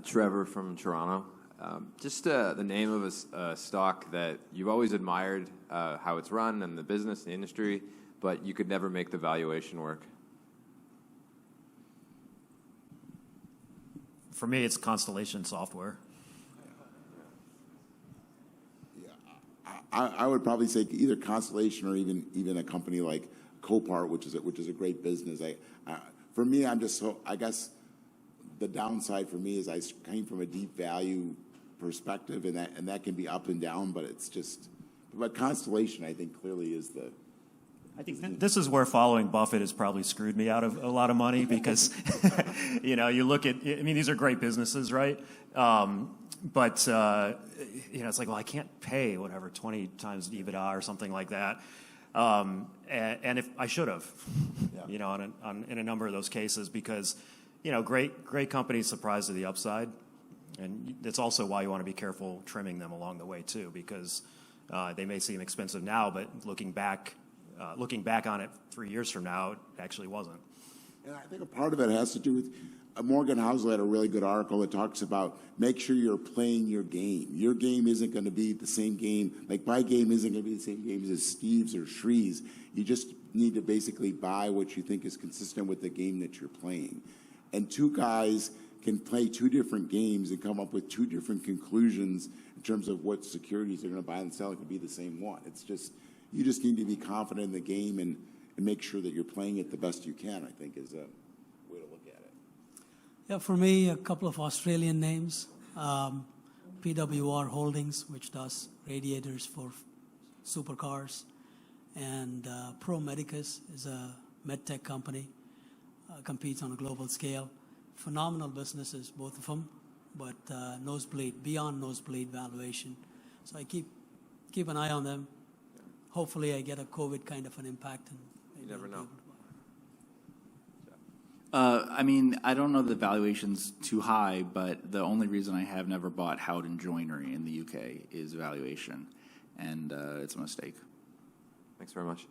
Trevor from Toronto. Just the name of a stock that you've always admired, how it's run and the business, the industry, but you could never make the valuation work. For me, it's Constellation Software. I would probably say either Constellation or even a company like Copart, which is a great business. For me, I guess the downside for me is I came from a deep value perspective, and that can be up and down, but Constellation, I think, clearly is the. I think this is where following Buffett has probably screwed me out of a lot of money because, you look at, these are great businesses, right? But it's like, well, I can't pay whatever 20 times EBITDA or something like that. And if I should have, in a number of those cases, because, great companies surprise to the upside. And it's also why you want to be careful trimming them along the way too, because they may seem expensive now, but looking back on it 3 years from now, it actually wasn't. And I think a part of it has to do with Morgan Housel had a really good article that talks about make sure you're playing your game. Your game isn't going to be the same game. Like my game isn't going to be the same game as Steve's or Shree's. You just need to basically buy what you think is consistent with the game that you're playing. And two guys can play two different games and come up with two different conclusions in terms of what securities they're going to buy and sell. It could be the same one. You just need to be confident in the game and make sure that you're playing it the best you can, I think, is a way to look at it. Yeah, for me, a couple of Australian names. PWR Holdings, which does radiators for supercars. And Pro Medicus is a medtech company, competes on a global scale. Phenomenal businesses, both of them, but beyond nosebleed valuation. So I keep an eye on them. Hopefully I get a COVID kind of an impact. And you never know. I don't know the valuation's too high, but the only reason I have never bought Howden Joinery in the UK is valuation, and it's a mistake. Thanks very much.